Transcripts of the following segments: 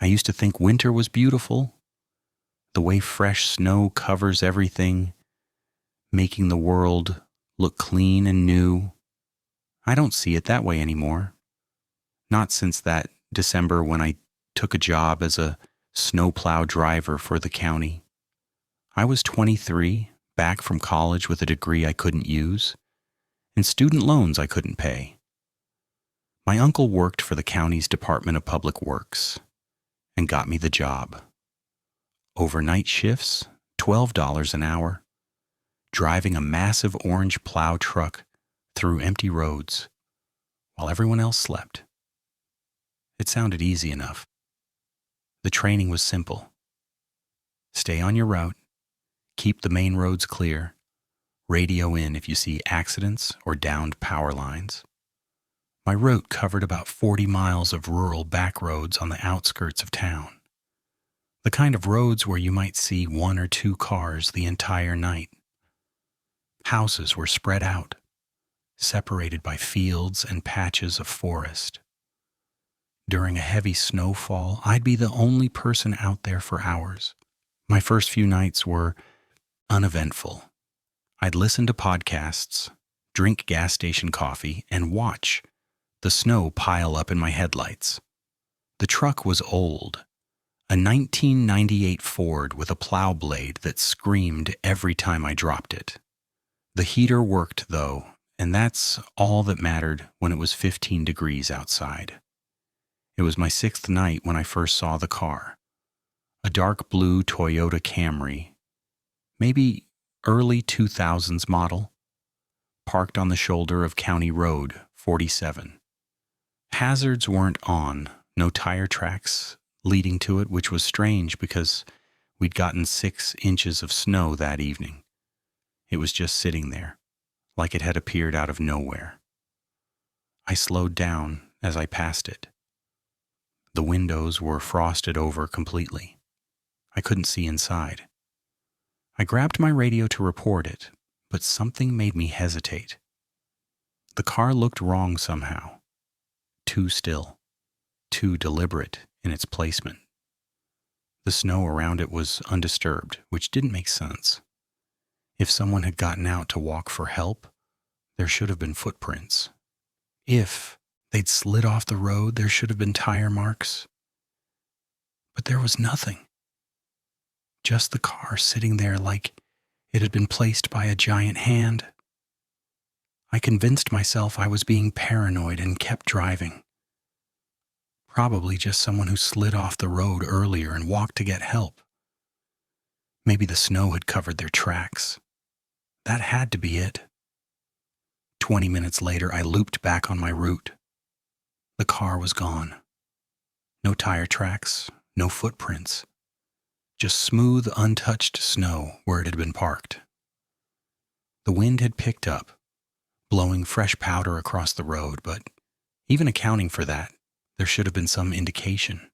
I used to think winter was beautiful, the way fresh snow covers everything, making the world look clean and new. I don't see it that way anymore. Not since that December when I took a job as a snowplow driver for the county. I was 23, back from college with a degree I couldn't use, and student loans I couldn't pay. My uncle worked for the county's Department of Public Works and got me the job. Overnight shifts, $12 an hour, driving a massive orange plow truck through empty roads while everyone else slept. It sounded easy enough. The training was simple. Stay on your route, keep the main roads clear, radio in if you see accidents or downed power lines. My route covered about 40 miles of rural back roads on the outskirts of town. The kind of roads where you might see 1 or 2 cars the entire night. Houses were spread out, separated by fields and patches of forest. During a heavy snowfall, I'd be the only person out there for hours. My first few nights were uneventful. I'd listen to podcasts, drink gas station coffee, and watch the snow pile up in my headlights. The truck was old, a 1998 Ford with a plow blade that screamed every time I dropped it. The heater worked, though, and that's all that mattered when it was 15 degrees outside. It was my 6th night when I first saw the car. A dark blue Toyota Camry, maybe early 2000s model, parked on the shoulder of County Road 47. Hazards weren't on, no tire tracks leading to it, which was strange because we'd gotten 6 inches of snow that evening. It was just sitting there, like it had appeared out of nowhere. I slowed down as I passed it. The windows were frosted over completely. I couldn't see inside. I grabbed my radio to report it, but something made me hesitate. The car looked wrong somehow. Too still, too deliberate in its placement. The snow around it was undisturbed, which didn't make sense. If someone had gotten out to walk for help, there should have been footprints. If they'd slid off the road, there should have been tire marks. But there was nothing. Just the car sitting there like it had been placed by a giant hand. I convinced myself I was being paranoid and kept driving. Probably just someone who slid off the road earlier and walked to get help. Maybe the snow had covered their tracks. That had to be it. 20 minutes later, I looped back on my route. The car was gone. No tire tracks, no footprints. Just smooth, untouched snow where it had been parked. The wind had picked up, blowing fresh powder across the road, but even accounting for that, there should have been some indication.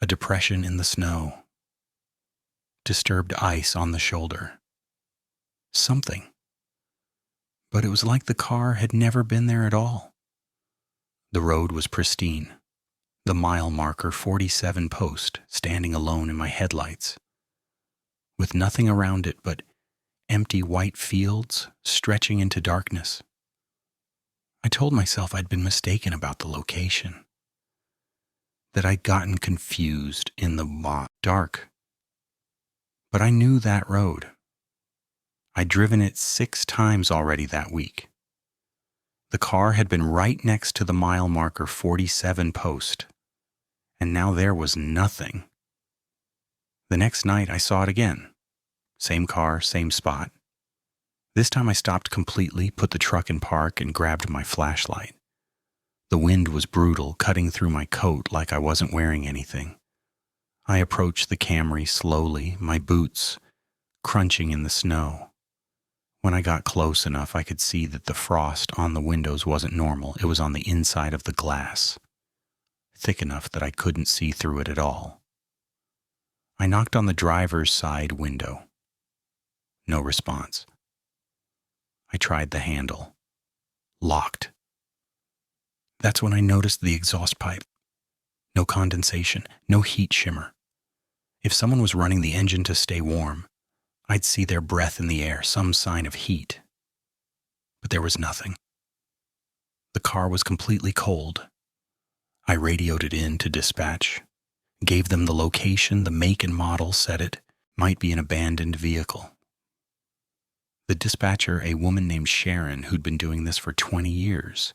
A depression in the snow. Disturbed ice on the shoulder. Something. But it was like the car had never been there at all. The road was pristine. The mile marker 47 post standing alone in my headlights, with nothing around it but empty white fields stretching into darkness. I told myself I'd been mistaken about the location, that I'd gotten confused in the dark. But I knew that road. I'd driven it 6 times already that week. The car had been right next to the mile marker 47 post, and now there was nothing. The next night I saw it again. Same car, same spot. This time I stopped completely, put the truck in park, and grabbed my flashlight. The wind was brutal, cutting through my coat like I wasn't wearing anything. I approached the Camry slowly, my boots crunching in the snow. When I got close enough, I could see that the frost on the windows wasn't normal. It was on the inside of the glass, thick enough that I couldn't see through it at all. I knocked on the driver's side window. No response. I tried the handle. Locked. That's when I noticed the exhaust pipe. No condensation, no heat shimmer. If someone was running the engine to stay warm, I'd see their breath in the air, some sign of heat. But there was nothing. The car was completely cold. I radioed it in to dispatch, gave them the location, the make and model, said it might be an abandoned vehicle. The dispatcher, a woman named Sharon who'd been doing this for 20 years,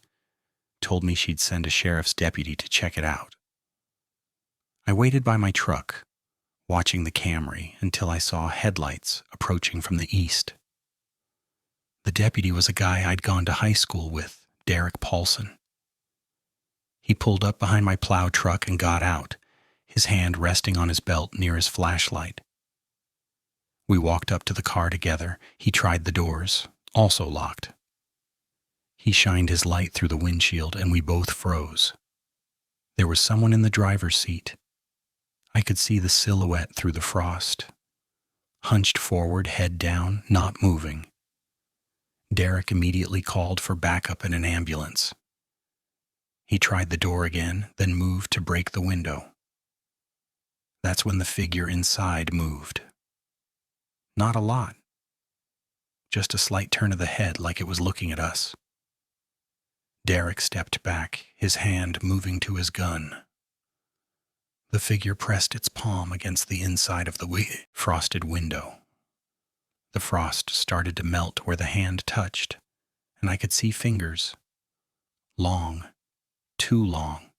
told me she'd send a sheriff's deputy to check it out. I waited by my truck, watching the Camry until I saw headlights approaching from the east. The deputy was a guy I'd gone to high school with, Derek Paulson. He pulled up behind my plow truck and got out, his hand resting on his belt near his flashlight. We walked up to the car together. He tried the doors, also locked. He shined his light through the windshield and we both froze. There was someone in the driver's seat. I could see the silhouette through the frost. Hunched forward, head down, not moving. Derek immediately called for backup and an ambulance. He tried the door again, then moved to break the window. That's when the figure inside moved. Not a lot. Just a slight turn of the head like it was looking at us. Derek stepped back, his hand moving to his gun. The figure pressed its palm against the inside of the frosted window. The frost started to melt where the hand touched, and I could see fingers. Long, too long,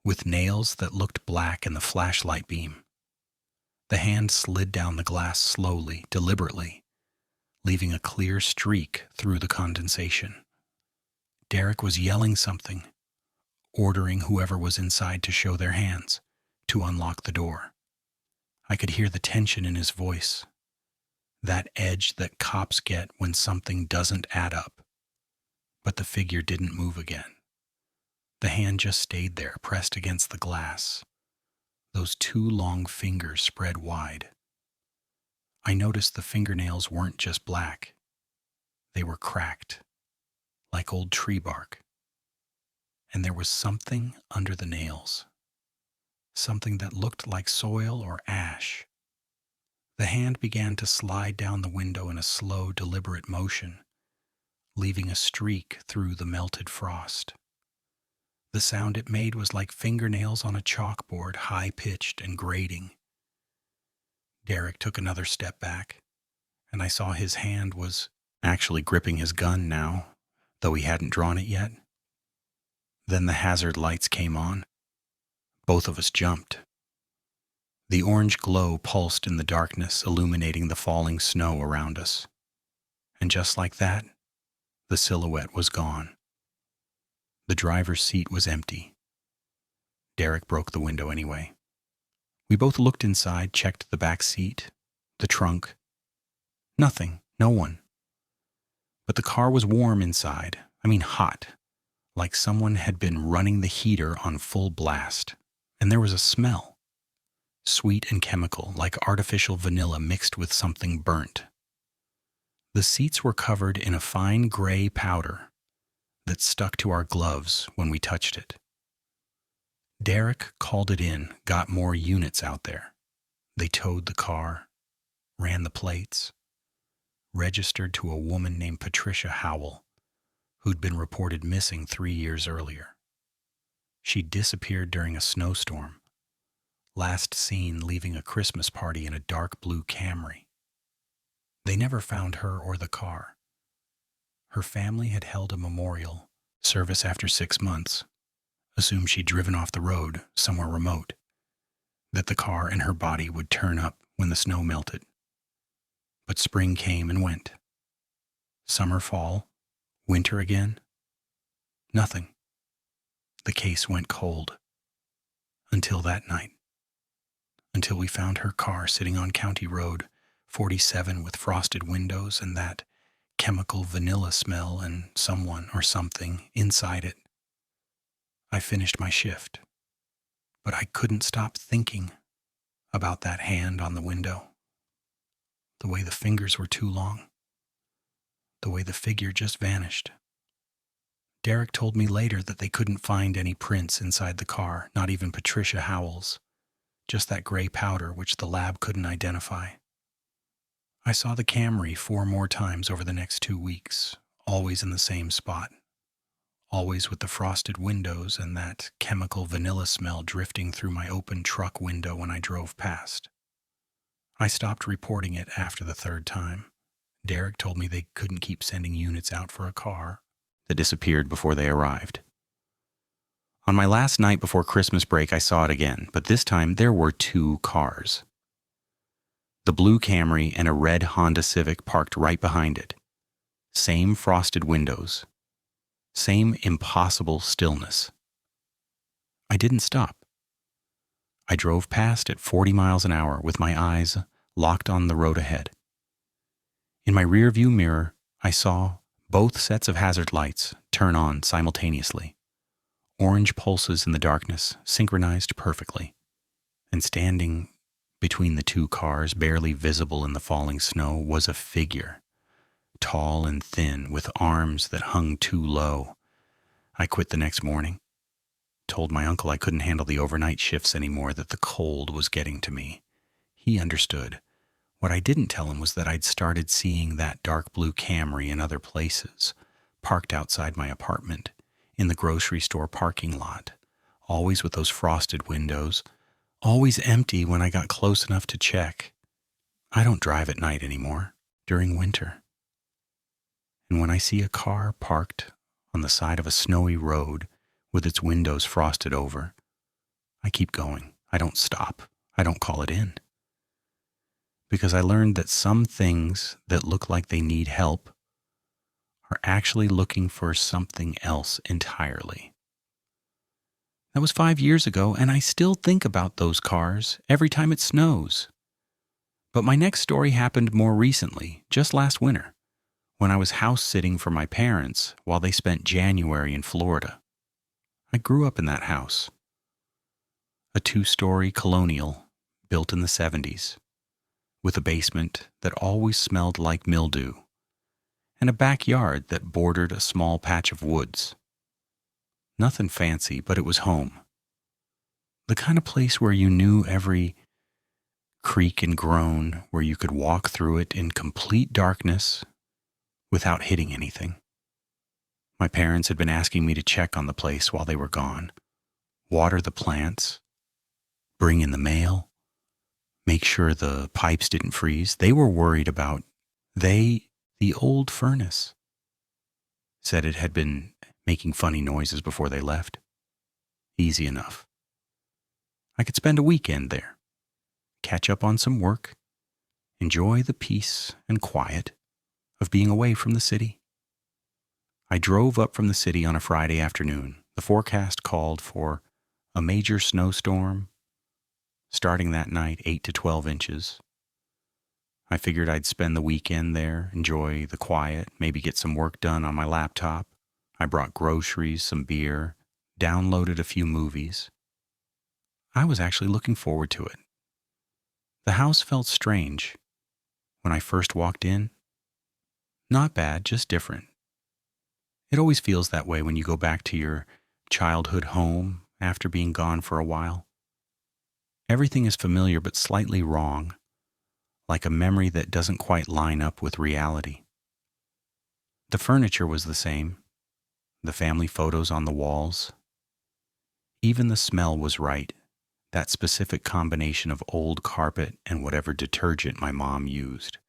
with nails that looked black in the flashlight beam. The hand slid down the glass slowly, deliberately, leaving a clear streak through the condensation. Derek was yelling something, ordering whoever was inside to show their hands, to unlock the door. I could hear the tension in his voice, that edge that cops get when something doesn't add up. But the figure didn't move again. The hand just stayed there, pressed against the glass, those two long fingers spread wide. I noticed the fingernails weren't just black. They were cracked, like old tree bark. And there was something under the nails, something that looked like soil or ash. The hand began to slide down the window in a slow, deliberate motion, leaving a streak through the melted frost. The sound it made was like fingernails on a chalkboard, high-pitched and grating. Derek took another step back, and I saw his hand was actually gripping his gun now, though he hadn't drawn it yet. Then the hazard lights came on. Both of us jumped. The orange glow pulsed in the darkness, illuminating the falling snow around us. And just like that, the silhouette was gone. The driver's seat was empty. Derek broke the window anyway. We both looked inside, checked the back seat, the trunk. Nothing, no one. But the car was warm inside, hot, like someone had been running the heater on full blast. And there was a smell, sweet and chemical, like artificial vanilla mixed with something burnt. The seats were covered in a fine gray powder that stuck to our gloves when we touched it. Derek called it in, got more units out there. They towed the car, ran the plates, registered to a woman named Patricia Howell, who'd been reported missing 3 years earlier. She disappeared during a snowstorm, last seen leaving a Christmas party in a dark blue Camry. They never found her or the car. Her family had held a memorial service after 6 months, assumed she'd driven off the road somewhere remote, that the car and her body would turn up when the snow melted. But spring came and went. Summer, fall, winter again. Nothing. The case went cold. Until that night. Until we found her car sitting on County Road 47 with frosted windows and that chemical vanilla smell and someone or something inside it. I finished my shift, but I couldn't stop thinking about that hand on the window. The way the fingers were too long. The way the figure just vanished. Derek told me later that they couldn't find any prints inside the car, not even Patricia Howell's, just that gray powder which the lab couldn't identify. I saw the Camry 4 more times over the next 2 weeks, always in the same spot, always with the frosted windows and that chemical vanilla smell drifting through my open truck window when I drove past. I stopped reporting it after the 3rd time. Derek told me they couldn't keep sending units out for a car that disappeared before they arrived. On my last night before Christmas break, I saw it again, but this time there were 2 cars. The blue Camry and a red Honda Civic parked right behind it. Same frosted windows. Same impossible stillness. I didn't stop. I drove past at 40 miles an hour with my eyes locked on the road ahead. In my rearview mirror, I saw both sets of hazard lights turn on simultaneously. Orange pulses in the darkness, synchronized perfectly. And standing between the 2 cars, barely visible in the falling snow, was a figure, tall and thin, with arms that hung too low. I quit the next morning. Told my uncle I couldn't handle the overnight shifts anymore, that the cold was getting to me. He understood. What I didn't tell him was that I'd started seeing that dark blue Camry in other places, parked outside my apartment, in the grocery store parking lot, always with those frosted windows, always empty when I got close enough to check. I don't drive at night anymore, during winter. And when I see a car parked on the side of a snowy road with its windows frosted over, I keep going. I don't stop. I don't call it in. Because I learned that some things that look like they need help are actually looking for something else entirely. That was 5 years ago, and I still think about those cars every time it snows. But my next story happened more recently, just last winter, when I was house sitting for my parents while they spent January in Florida. I grew up in that house. A 2-story colonial built in the 70s, with a basement that always smelled like mildew, and a backyard that bordered a small patch of woods. Nothing fancy, but it was home. The kind of place where you knew every creak and groan, where you could walk through it in complete darkness without hitting anything. My parents had been asking me to check on the place while they were gone, water the plants, bring in the mail, make sure the pipes didn't freeze. They were worried about the old furnace. Said it had been making funny noises before they left. Easy enough. I could spend a weekend there, catch up on some work, enjoy the peace and quiet of being away from the city. I drove up from the city on a Friday afternoon. The forecast called for a major snowstorm, starting that night 8 to 12 inches. I figured I'd spend the weekend there, enjoy the quiet, maybe get some work done on my laptop. I brought groceries, some beer, downloaded a few movies. I was actually looking forward to it. The house felt strange. When I first walked in, not bad, just different. It always feels that way when you go back to your childhood home after being gone for a while. Everything is familiar but slightly wrong, like a memory that doesn't quite line up with reality. The furniture was the same, the family photos on the walls. Even the smell was right, that specific combination of old carpet and whatever detergent my mom used.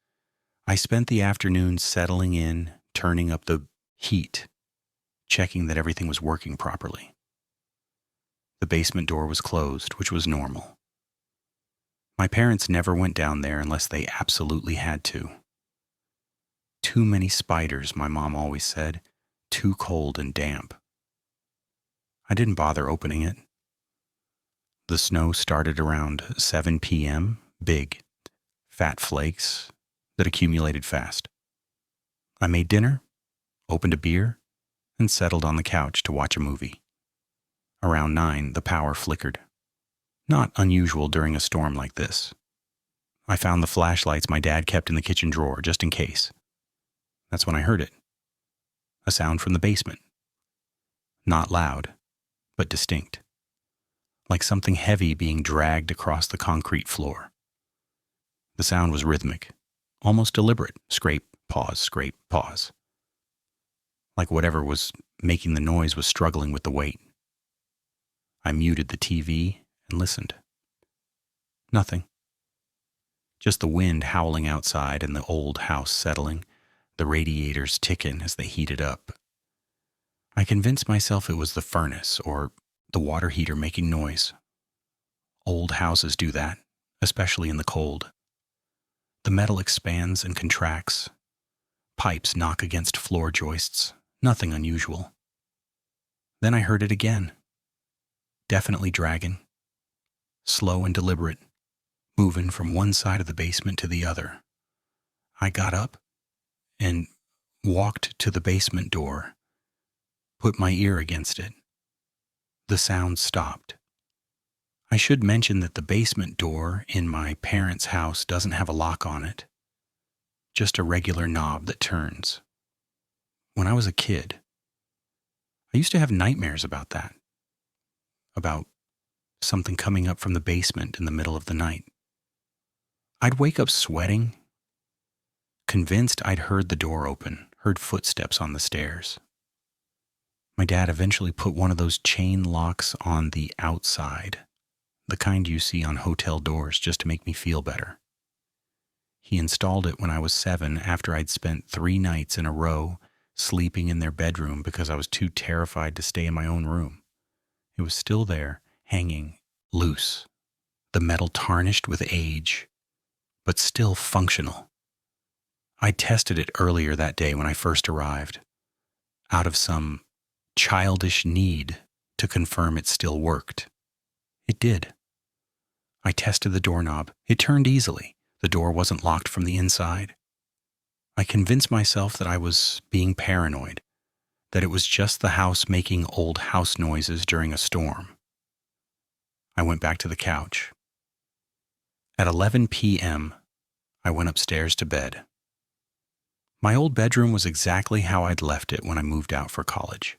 I spent the afternoon settling in, turning up the heat, checking that everything was working properly. The basement door was closed, which was normal. My parents never went down there unless they absolutely had to. Too many spiders, my mom always said, too cold and damp. I didn't bother opening it. The snow started around 7 p.m., big, fat flakes that accumulated fast. I made dinner, opened a beer, and settled on the couch to watch a movie. Around 9, the power flickered. Not unusual during a storm like this. I found the flashlights my dad kept in the kitchen drawer, just in case. That's when I heard it. A sound from the basement. Not loud, but distinct, like something heavy being dragged across the concrete floor. The sound was rhythmic, almost deliberate. Scrape, pause. Like whatever was making the noise was struggling with the weight. I muted the TV and listened. Nothing. Just the wind howling outside and the old house settling, the radiators ticking as they heated up. I convinced myself it was the furnace or the water heater making noise. Old houses do that, especially in the cold. The metal expands and contracts. Pipes knock against floor joists. Nothing unusual. Then I heard it again. Definitely dragging. Slow and deliberate, moving from one side of the basement to the other. I got up and walked to the basement door, put my ear against it. The sound stopped. I should mention that the basement door in my parents' house doesn't have a lock on it, just a regular knob that turns. When I was a kid, I used to have nightmares about that, about something coming up from the basement in the middle of the night. I'd wake up sweating, convinced I'd heard the door open, heard footsteps on the stairs. My dad eventually put one of those chain locks on the outside, the kind you see on hotel doors, just to make me feel better. He installed it when I was 7 after I'd spent 3 nights in a row sleeping in their bedroom because I was too terrified to stay in my own room. It was still there, hanging loose, the metal tarnished with age, but still functional. I tested it earlier that day when I first arrived, out of some childish need to confirm it still worked. It did. I tested the doorknob. It turned easily. The door wasn't locked from the inside. I convinced myself that I was being paranoid, that it was just the house making old house noises during a storm. I went back to the couch. At 11 p.m., I went upstairs to bed. My old bedroom was exactly how I'd left it when I moved out for college.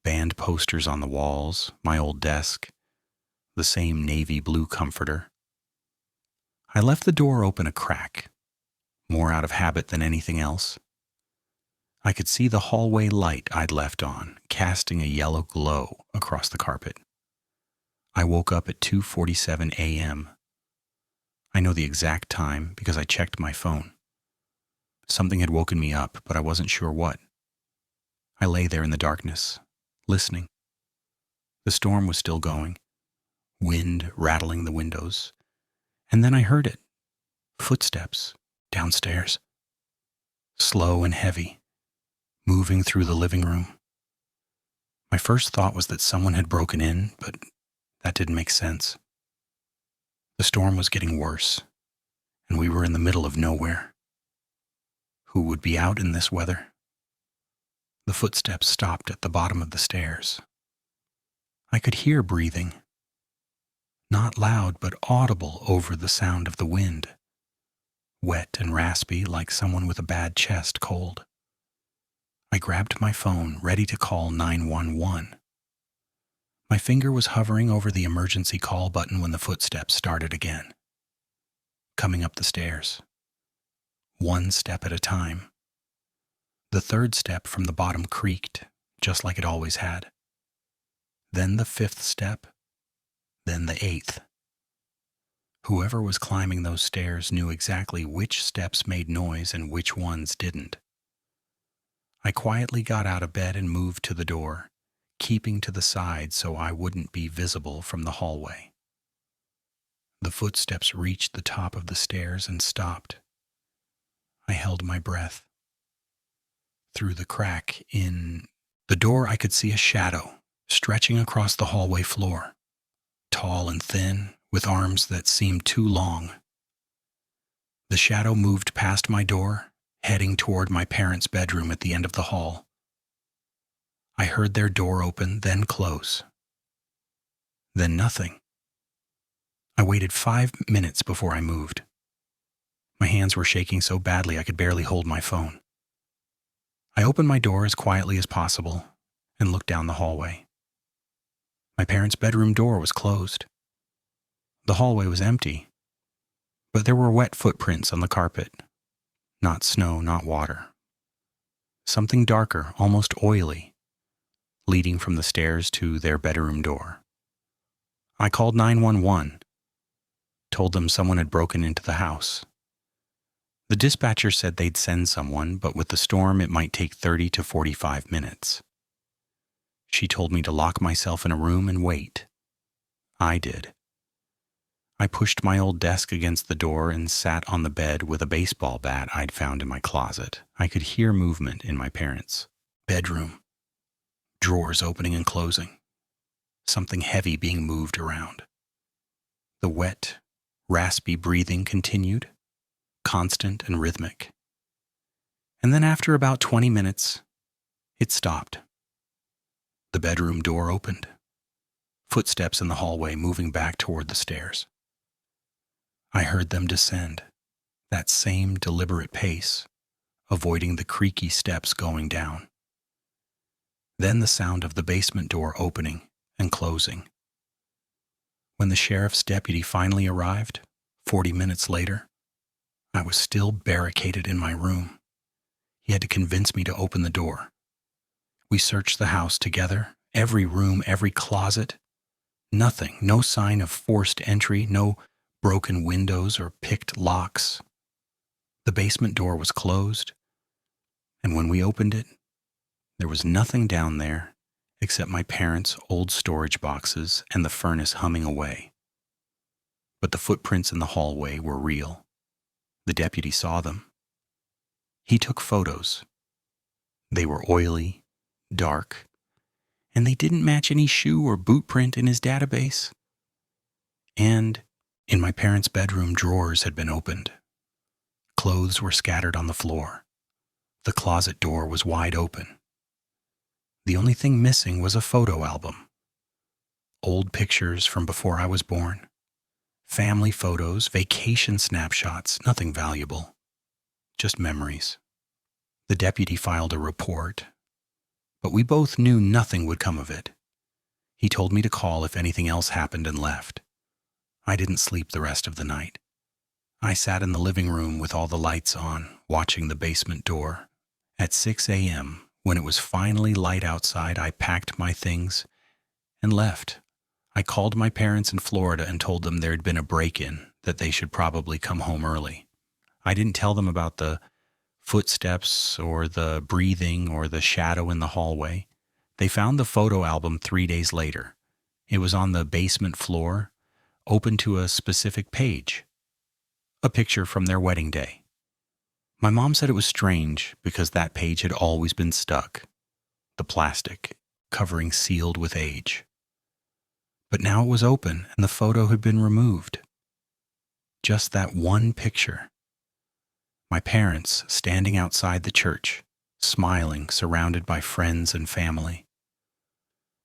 Band posters on the walls, my old desk, the same navy blue comforter. I left the door open a crack, more out of habit than anything else. I could see the hallway light I'd left on, casting a yellow glow across the carpet. I woke up at 2:47 a.m. I know the exact time because I checked my phone. Something had woken me up, but I wasn't sure what. I lay there in the darkness, listening. The storm was still going, wind rattling the windows, and then I heard it. Footsteps downstairs, slow and heavy, moving through the living room. My first thought was that someone had broken in, but that didn't make sense. The storm was getting worse, and we were in the middle of nowhere. Who would be out in this weather? The footsteps stopped at the bottom of the stairs. I could hear breathing, not loud but audible over the sound of the wind, wet and raspy like someone with a bad chest cold. I grabbed my phone, ready to call 911. My finger was hovering over the emergency call button when the footsteps started again. Coming up the stairs, one step at a time. The third step from the bottom creaked, just like it always had. Then the 5th step, then the 8th. Whoever was climbing those stairs knew exactly which steps made noise and which ones didn't. I quietly got out of bed and moved to the door, keeping to the side so I wouldn't be visible from the hallway. The footsteps reached the top of the stairs and stopped. I held my breath. Through the crack in the door, I could see a shadow stretching across the hallway floor, tall and thin, with arms that seemed too long. The shadow moved past my door, heading toward my parents' bedroom at the end of the hall. I heard their door open, then close. Then nothing. I waited 5 minutes before I moved. My hands were shaking so badly I could barely hold my phone. I opened my door as quietly as possible and looked down the hallway. My parents' bedroom door was closed. The hallway was empty, but there were wet footprints on the carpet. Not snow, not water. Something darker, almost oily, leading from the stairs to their bedroom door. I called 911, told them someone had broken into the house. The dispatcher said they'd send someone, but with the storm it might take 30 to 45 minutes. She told me to lock myself in a room and wait. I did. I pushed my old desk against the door and sat on the bed with a baseball bat I'd found in my closet. I could hear movement in my parents' bedroom. Drawers opening and closing. Something heavy being moved around. The wet, raspy breathing continued, constant and rhythmic. And then after about 20 minutes, it stopped. The bedroom door opened. Footsteps in the hallway moving back toward the stairs. I heard them descend, that same deliberate pace, avoiding the creaky steps going down. Then the sound of the basement door opening and closing. When the sheriff's deputy finally arrived, 40 minutes later, I was still barricaded in my room. He had to convince me to open the door. We searched the house together, every room, every closet. Nothing, no sign of forced entry, no broken windows or picked locks. The basement door was closed, and when we opened it, there was nothing down there except my parents' old storage boxes and the furnace humming away. But the footprints in the hallway were real. The deputy saw them. He took photos. They were oily, dark, and they didn't match any shoe or boot print in his database. And in my parents' bedroom, drawers had been opened. Clothes were scattered on the floor. The closet door was wide open. The only thing missing was a photo album. Old pictures from before I was born. Family photos, vacation snapshots, nothing valuable. Just memories. The deputy filed a report, but we both knew nothing would come of it. He told me to call if anything else happened and left. I didn't sleep the rest of the night. I sat in the living room with all the lights on, watching the basement door. At 6 a.m., when it was finally light outside, I packed my things and left. I called my parents in Florida and told them there had been a break-in, that they should probably come home early. I didn't tell them about the footsteps or the breathing or the shadow in the hallway. They found the photo album 3 days later. It was on the basement floor, open to a specific page. A picture from their wedding day. My mom said it was strange because that page had always been stuck, the plastic covering sealed with age. But now it was open and the photo had been removed. Just that one picture. My parents standing outside the church, smiling, surrounded by friends and family.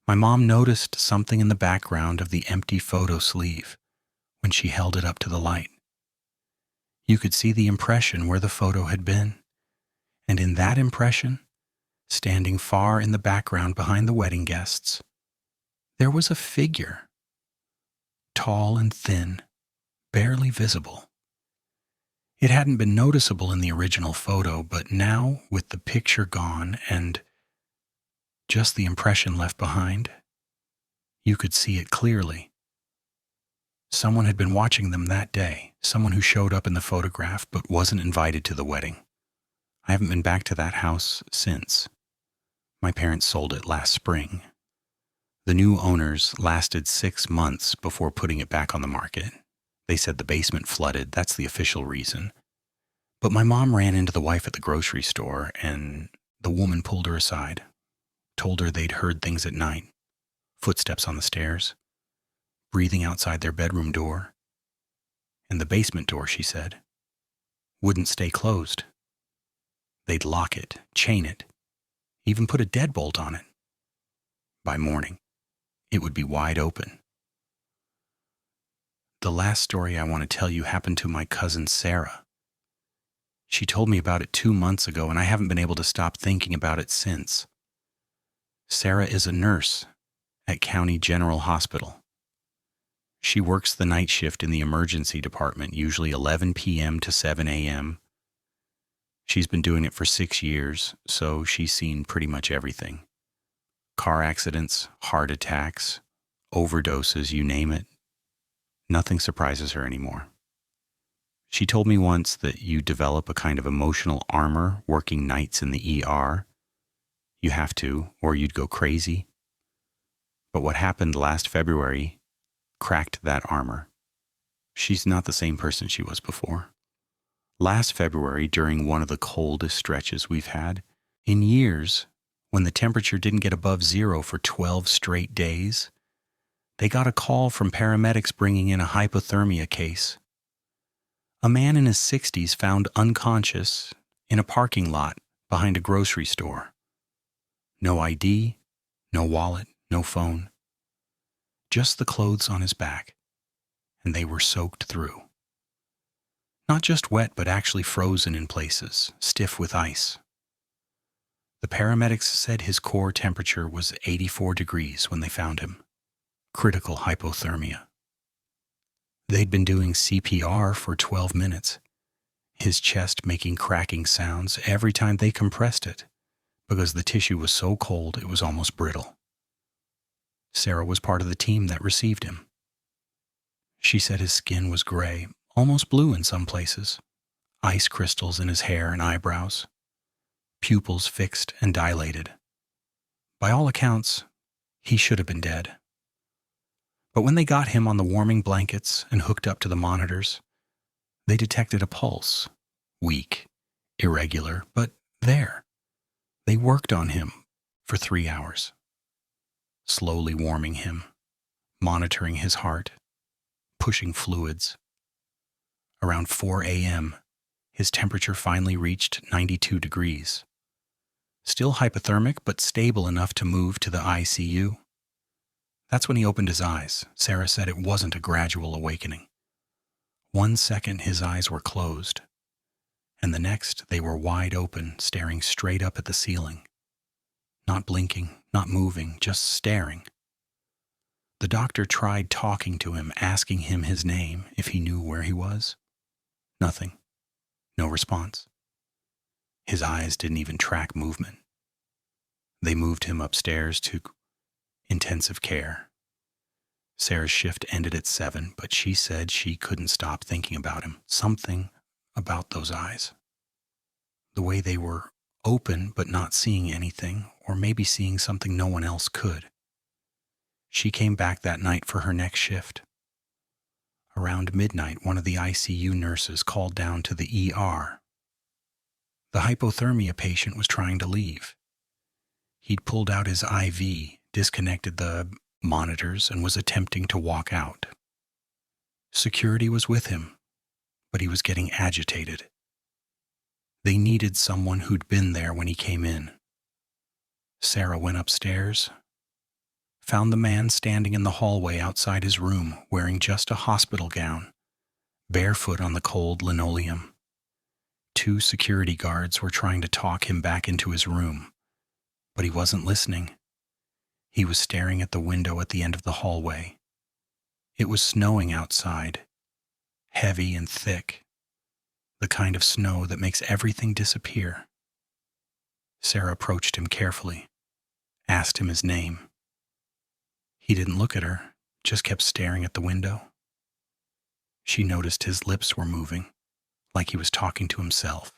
My mom noticed something in the background of the empty photo sleeve when she held it up to the light. You could see the impression where the photo had been, and in that impression, standing far in the background behind the wedding guests, there was a figure, tall and thin, barely visible. It hadn't been noticeable in the original photo, but now, with the picture gone and just the impression left behind, you could see it clearly. Someone had been watching them that day, someone who showed up in the photograph but wasn't invited to the wedding. I haven't been back to that house since. My parents sold it last spring. The new owners lasted 6 months before putting it back on the market. They said the basement flooded, that's the official reason. But my mom ran into the wife at the grocery store and the woman pulled her aside, told her they'd heard things at night, footsteps on the stairs, breathing outside their bedroom door, and the basement door, she said, wouldn't stay closed. They'd lock it, chain it, even put a deadbolt on it. By morning, it would be wide open. The last story I want to tell you happened to my cousin Sarah. She told me about it 2 months ago, and I haven't been able to stop thinking about it since. Sarah is a nurse at County General Hospital. She works the night shift in the emergency department, usually 11 p.m. to 7 a.m. She's been doing it for 6 years, so she's seen pretty much everything. Car accidents, heart attacks, overdoses, you name it. Nothing surprises her anymore. She told me once that you develop a kind of emotional armor working nights in the ER. You have to, or you'd go crazy. But what happened last February cracked that armor. She's not the same person she was before. Last February, during one of the coldest stretches we've had in years, when the temperature didn't get above zero for 12 straight days, they got a call from paramedics bringing in a hypothermia case. A man in his 60s found unconscious in a parking lot behind a grocery store. No ID, no wallet, no phone. Just the clothes on his back, and they were soaked through. Not just wet, but actually frozen in places, stiff with ice. The paramedics said his core temperature was 84 degrees when they found him. Critical hypothermia. They'd been doing CPR for 12 minutes, his chest making cracking sounds every time they compressed it, because the tissue was so cold it was almost brittle. Sarah was part of the team that received him. She said his skin was gray, almost blue in some places, ice crystals in his hair and eyebrows, pupils fixed and dilated. By all accounts, he should have been dead. But when they got him on the warming blankets and hooked up to the monitors, they detected a pulse, weak, irregular, but there. They worked on him for 3 hours, slowly warming him, monitoring his heart, pushing fluids. Around 4 a.m., his temperature finally reached 92 degrees. Still hypothermic, but stable enough to move to the ICU. That's when he opened his eyes. Sarah said it wasn't a gradual awakening. 1 second his eyes were closed, and the next they were wide open, staring straight up at the ceiling. Not blinking, not moving, just staring. The doctor tried talking to him, asking him his name, if he knew where he was. Nothing. No response. His eyes didn't even track movement. They moved him upstairs to intensive care. Sarah's shift ended at 7, but she said she couldn't stop thinking about him. Something about those eyes. The way they were open but not seeing anything, or maybe seeing something no one else could. She came back that night for her next shift. Around midnight, one of the ICU nurses called down to the ER. The hypothermia patient was trying to leave. He'd pulled out his IV, disconnected the monitors, and was attempting to walk out. Security was with him, but he was getting agitated. They needed someone who'd been there when he came in. Sarah went upstairs, found the man standing in the hallway outside his room, wearing just a hospital gown, barefoot on the cold linoleum. 2 security guards were trying to talk him back into his room, but he wasn't listening. He was staring at the window at the end of the hallway. It was snowing outside, heavy and thick, the kind of snow that makes everything disappear. Sarah approached him carefully, asked him his name. He didn't look at her, just kept staring at the window. She noticed his lips were moving, like he was talking to himself.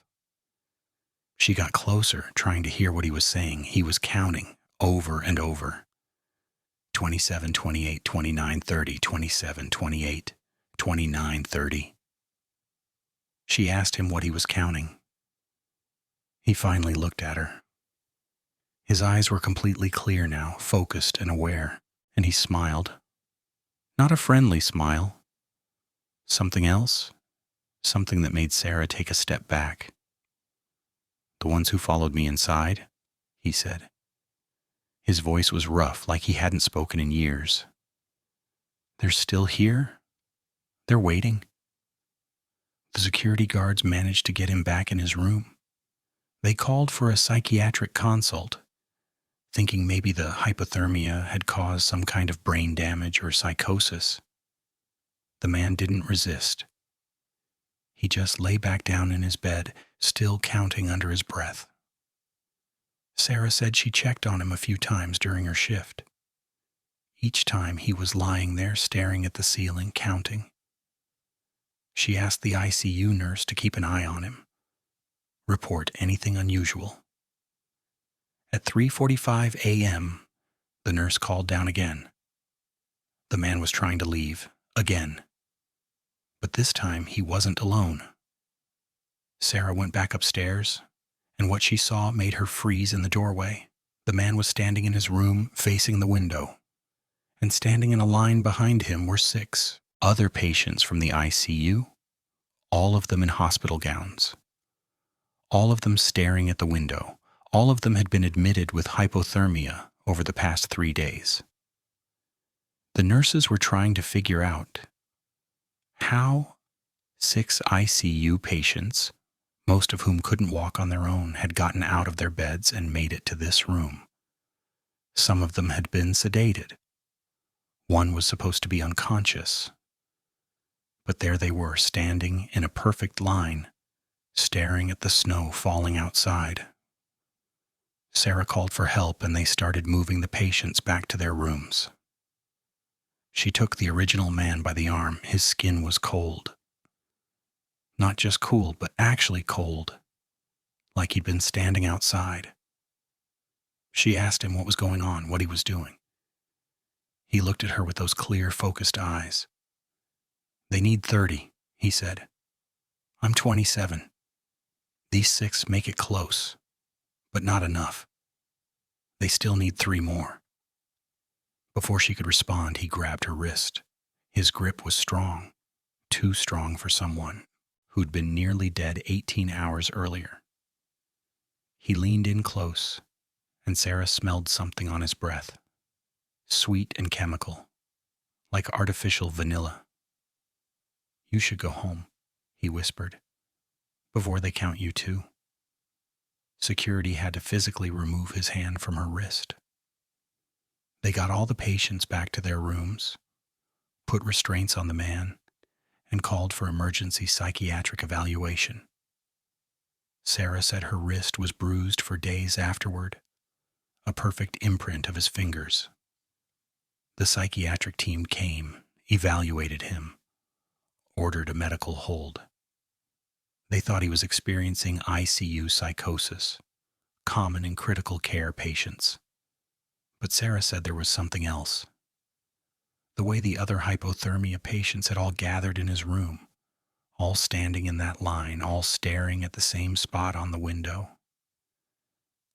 She got closer, trying to hear what he was saying. He was counting over and over. 27, 28, 29, 30, 27, 28, 29, 30. She asked him what he was counting. He finally looked at her. His eyes were completely clear now, focused and aware, and he smiled. Not a friendly smile. Something else, something that made Sarah take a step back. "The ones who followed me inside," he said. His voice was rough, like he hadn't spoken in years. "They're still here? They're waiting?" The security guards managed to get him back in his room. They called for a psychiatric consult. thinking maybe the hypothermia had caused some kind of brain damage or psychosis. The man didn't resist. He just lay back down in his bed, still counting under his breath. Sarah said she checked on him a few times during her shift. Each time he was lying there staring at the ceiling, counting. She asked the ICU nurse to keep an eye on him. Report anything unusual. At 3:45 a.m., the nurse called down again. The man was trying to leave, again. But this time he wasn't alone. Sarah went back upstairs, and what she saw made her freeze in the doorway. The man was standing in his room, facing the window. And standing in a line behind him were 6 other patients from the ICU, all of them in hospital gowns. All of them staring at the window. All of them had been admitted with hypothermia over the past 3 days. The nurses were trying to figure out how 6 ICU patients, most of whom couldn't walk on their own, had gotten out of their beds and made it to this room. Some of them had been sedated. One was supposed to be unconscious. But there they were, standing in a perfect line, staring at the snow falling outside. Sarah called for help, and they started moving the patients back to their rooms. She took the original man by the arm. His skin was cold. Not just cool, but actually cold, like he'd been standing outside. She asked him what was going on, what he was doing. He looked at her with those clear, focused eyes. "They need 30, he said. "I'm 27. These 6 make it close, but not enough. They still need 3 more. Before she could respond, he grabbed her wrist. His grip was strong, too strong for someone who'd been nearly dead 18 hours earlier. He leaned in close, and Sarah smelled something on his breath. Sweet and chemical, like artificial vanilla. "You should go home," he whispered, "before they count you too." Security had to physically remove his hand from her wrist. They got all the patients back to their rooms, put restraints on the man, and called for emergency psychiatric evaluation. Sarah said her wrist was bruised for days afterward, a perfect imprint of his fingers. The psychiatric team came, evaluated him, ordered a medical hold. They thought he was experiencing ICU psychosis, common in critical care patients. But Sarah said there was something else. The way the other hypothermia patients had all gathered in his room, all standing in that line, all staring at the same spot on the window,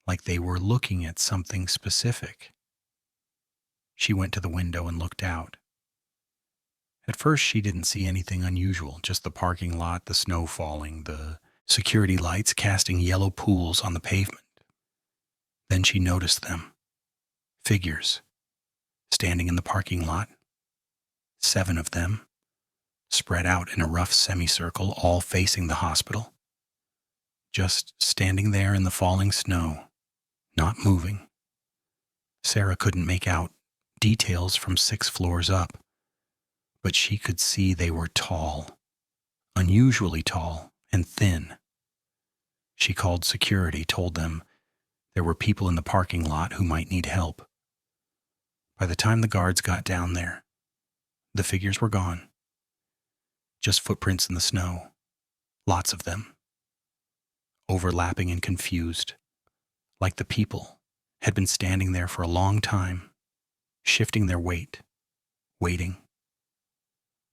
like they were looking at something specific. She went to the window and looked out. At first, she didn't see anything unusual, just the parking lot, the snow falling, the security lights casting yellow pools on the pavement. Then she noticed them. Figures, standing in the parking lot. 7 of them, spread out in a rough semicircle, all facing the hospital. Just standing there in the falling snow, not moving. Sarah couldn't make out details from 6 floors up, but she could see they were tall, unusually tall and thin. She called security, told them there were people in the parking lot who might need help. By the time the guards got down there, the figures were gone. Just footprints in the snow, lots of them, overlapping and confused, like the people had been standing there for a long time, shifting their weight, waiting.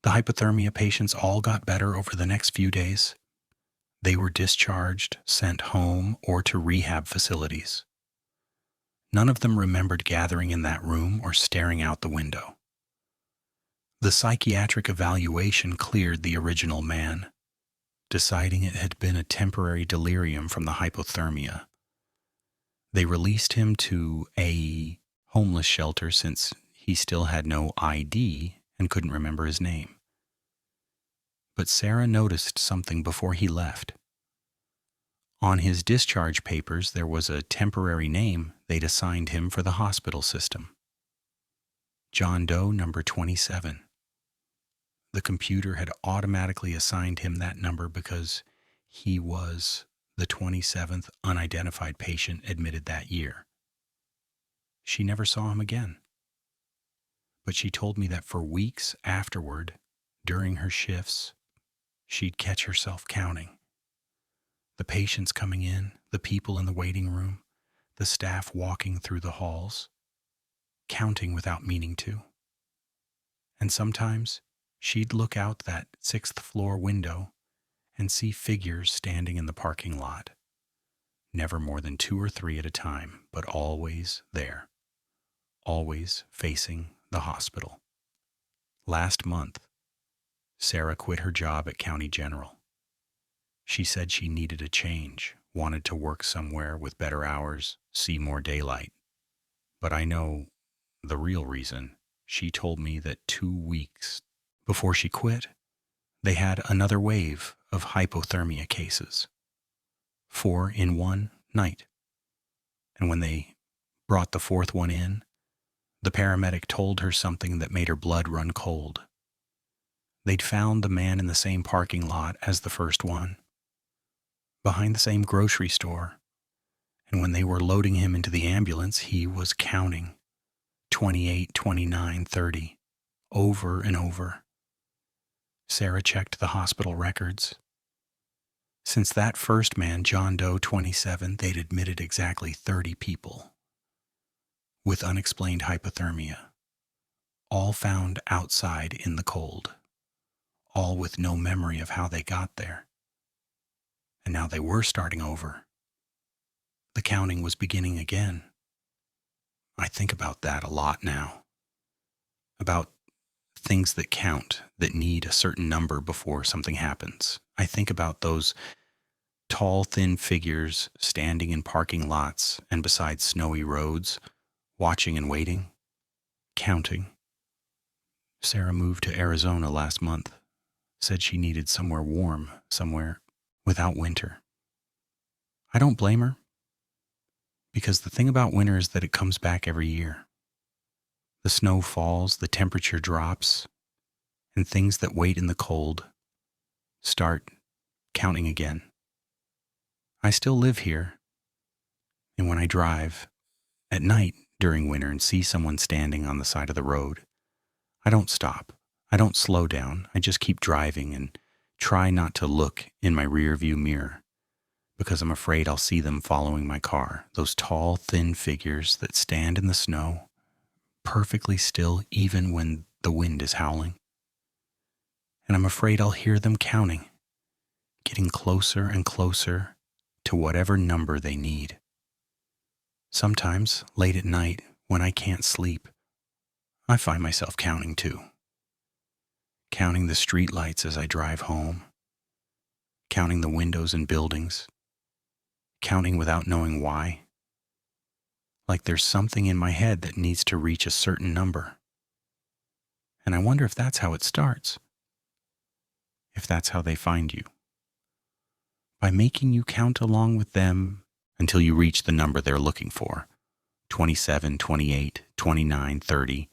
The hypothermia patients all got better over the next few days. They were discharged, sent home, or to rehab facilities. None of them remembered gathering in that room or staring out the window. The psychiatric evaluation cleared the original man, deciding it had been a temporary delirium from the hypothermia. They released him to a homeless shelter since he still had no ID and couldn't remember his name. But Sarah noticed something before he left. On his discharge papers, there was a temporary name they'd assigned him for the hospital system. John Doe number 27. The computer had automatically assigned him that number because he was the 27th unidentified patient admitted that year. She never saw him again. But she told me that for weeks afterward, during her shifts, she'd catch herself counting. The patients coming in, the people in the waiting room, the staff walking through the halls, counting without meaning to. And sometimes she'd look out that 6th floor window and see figures standing in the parking lot. Never more than 2 or 3 at a time, but always there. Always facing the hospital. Last month, Sarah quit her job at County General. She said she needed a change, wanted to work somewhere with better hours, see more daylight. But I know the real reason. She told me that 2 weeks before she quit, they had another wave of hypothermia cases. 4 in one night. And when they brought the 4th one in, the paramedic told her something that made her blood run cold. They'd found the man in the same parking lot as the first one, behind the same grocery store, and when they were loading him into the ambulance, he was counting 28, 29, 30, over and over. Sarah checked the hospital records. Since that first man, John Doe 27, they'd admitted exactly 30 people with unexplained hypothermia, all found outside in the cold, all with no memory of how they got there. And now they were starting over. The counting was beginning again. I think about that a lot now, about things that count, that need a certain number before something happens. I think about those tall, thin figures standing in parking lots and beside snowy roads, watching and waiting, counting. Sarah moved to Arizona last month, said she needed somewhere warm, somewhere without winter. I don't blame her, because the thing about winter is that it comes back every year. The snow falls, the temperature drops, and things that wait in the cold start counting again. I still live here, and when I drive at night during winter and see someone standing on the side of the road, I don't stop. I don't slow down. I just keep driving and try not to look in my rearview mirror because I'm afraid I'll see them following my car, those tall, thin figures that stand in the snow, perfectly still even when the wind is howling. And I'm afraid I'll hear them counting, getting closer and closer to whatever number they need. Sometimes, late at night, when I can't sleep, I find myself counting too. Counting the street lights as I drive home, counting the windows in buildings, counting without knowing why. Like there's something in my head that needs to reach a certain number. And I wonder if that's how it starts. If that's how they find you. By making you count along with them until you reach the number they're looking for. 27, 28, 29, 30,